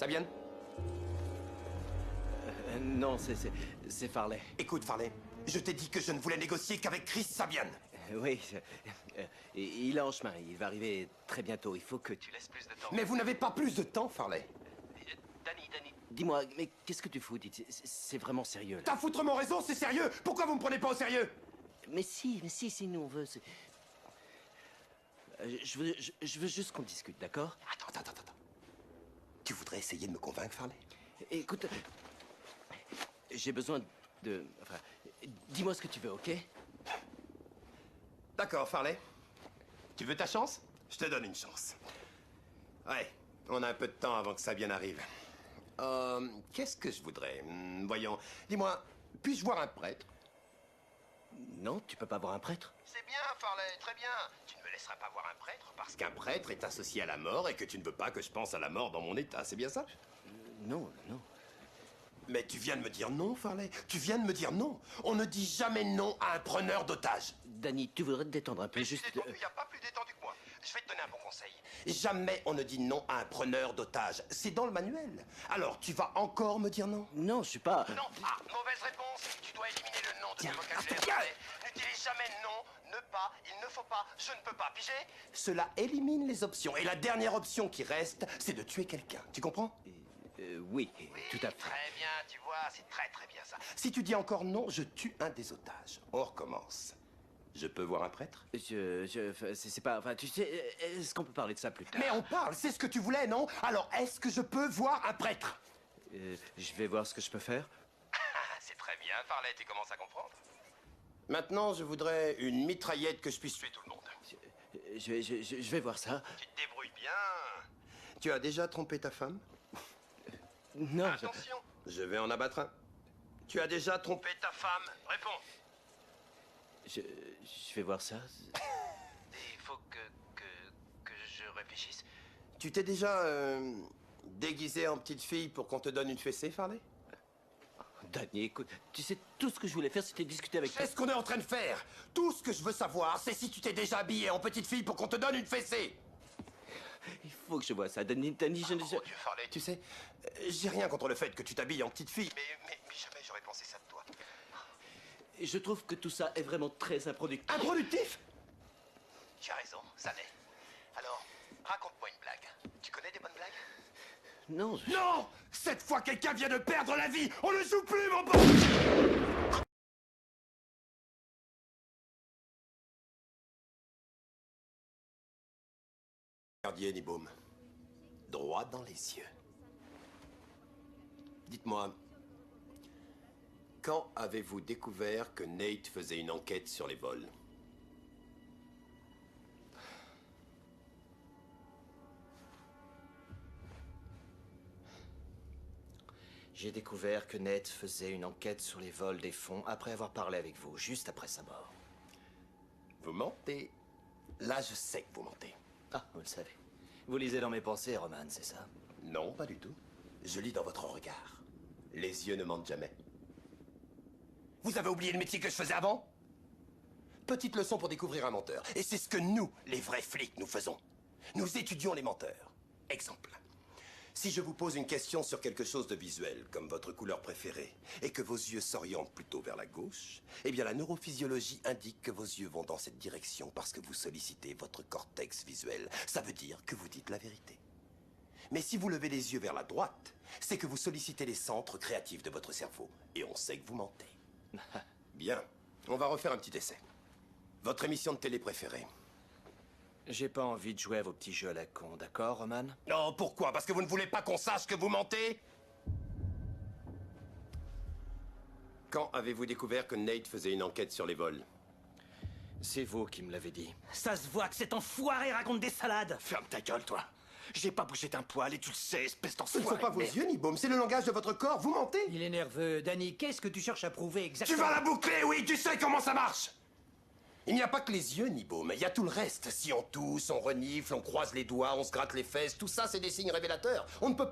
Sabienne? Non, c'est Farley. Écoute, Farley, je t'ai dit que je ne voulais négocier qu'avec Chris Sabienne. Oui, il est en chemin. Il va arriver très bientôt. Il faut que tu laisses plus de temps. Mais vous n'avez pas plus de temps, Farley. Danny, dis-moi, mais qu'est-ce que tu fous? C'est vraiment sérieux, là. T'as foutre mon raison, c'est sérieux. Pourquoi vous me prenez pas au sérieux? Mais si, nous on veut. Je veux juste qu'on discute, d'accord? Attends. Tu voudrais essayer de me convaincre, Farley? Écoute, j'ai besoin de... Enfin, dis-moi ce que tu veux, ok? D'accord, Farley. Tu veux ta chance? Je te donne une chance. Ouais, on a un peu de temps avant que Sabienne arrive. Qu'est-ce que je voudrais? Voyons, dis-moi, puis-je voir un prêtre? Non, tu peux pas voir un prêtre. C'est bien, Farley, très bien. Tu ne me laisseras pas voir un prêtre parce qu'un prêtre est associé à la mort et que tu ne veux pas que je pense à la mort dans mon état, c'est bien ça? Non. Mais tu viens de me dire non, Farley. Tu viens de me dire non. On ne dit jamais non à un preneur d'otages. Danny, tu voudrais te détendre un peu, juste... Il n'y a pas plus détendu que moi. Je vais te donner un bon conseil. Jamais on ne dit non à un preneur d'otages. C'est dans le manuel. Alors, tu vas encore me dire non? Non, je suis pas... Non. Ah, mauvaise réponse. Tu dois éliminer le non de ton vocabulaire. Farley. N'utilise jamais non, ne pas, il ne faut pas, je ne peux pas, pigé? Cela élimine les options. Et la dernière option qui reste, c'est de tuer quelqu'un. Tu comprends? Oui, tout à fait. Très bien, tu vois, c'est très bien ça. Si tu dis encore non, je tue un des otages. On recommence. Je peux voir un prêtre? C'est pas... Enfin, tu sais, est-ce qu'on peut parler de ça plus tard? Mais on parle, c'est ce que tu voulais, non? Alors, est-ce que je peux voir un prêtre? Je vais voir ce que je peux faire. C'est très bien, Farley, tu commences à comprendre. Maintenant, je voudrais une mitraillette que je puisse tuer tout le monde. Je vais voir ça. Tu te débrouilles bien. Tu as déjà trompé ta femme? Non. Attention, je vais en abattre un. Tu as déjà trompé ta femme? Réponds. Je vais voir ça. Il faut que je réfléchisse. Tu t'es déjà déguisé en petite fille pour qu'on te donne une fessée, Farley? Danny, écoute, tu sais, tout ce que je voulais faire, c'était discuter avec toi. C'est ce qu'on est en train de faire. Tout ce que je veux savoir, c'est si tu t'es déjà habillé en petite fille pour qu'on te donne une fessée. Il faut que je vois ça. Danny, je ne sais... Mon Dieu, Farley, tu sais, j'ai rien contre le fait que tu t'habilles en petite fille, mais jamais j'aurais pensé ça de toi. Je trouve que tout ça est vraiment très improductif. Improductif? Tu as raison, ça l'est. Alors, raconte-moi une blague. Tu connais des bonnes blagues? Non, Non! Cette fois, quelqu'un vient de perdre la vie! On ne joue plus, mon bon! Regardiez, Niboum. Droit dans les yeux. Dites-moi, quand avez-vous découvert que Nate faisait une enquête sur les vols? J'ai découvert que Nate faisait une enquête sur les vols des fonds après avoir parlé avec vous, juste après sa mort. Vous mentez. Là, je sais que vous mentez. Ah, vous le savez. Vous lisez dans mes pensées, Roman, c'est ça? Non, pas du tout. Je lis dans votre regard. Les yeux ne mentent jamais. Vous avez oublié le métier que je faisais avant? Petite leçon pour découvrir un menteur. Et c'est ce que nous, les vrais flics, nous faisons. Nous étudions les menteurs. Exemple. Si je vous pose une question sur quelque chose de visuel, comme votre couleur préférée, et que vos yeux s'orientent plutôt vers la gauche, eh bien la neurophysiologie indique que vos yeux vont dans cette direction parce que vous sollicitez votre cortex visuel. Ça veut dire que vous dites la vérité. Mais si vous levez les yeux vers la droite, c'est que vous sollicitez les centres créatifs de votre cerveau. Et on sait que vous mentez. Bien, on va refaire un petit essai. Votre émission de télé préférée? J'ai pas envie de jouer à vos petits jeux à la con, d'accord, Roman? Non, pourquoi? Parce que vous ne voulez pas qu'on sache que vous mentez? Quand avez-vous découvert que Nate faisait une enquête sur les vols? C'est vous qui me l'avez dit. Ça se voit que cet enfoiré raconte des salades. Ferme ta gueule, toi. J'ai pas bougé d'un poil et tu le sais, espèce Ce d'enfoiré. ne sont pas vos yeux, Niboum, c'est le langage de votre corps, vous mentez! Il est nerveux. Danny, qu'est-ce que tu cherches à prouver Tu exactement? vas la boucler, oui, tu sais comment ça marche! Il n'y a pas que les yeux, Niboum, il y a tout le reste. Si on tousse, on renifle, on croise les doigts, on se gratte les fesses, tout ça, c'est des signes révélateurs. On ne peut pas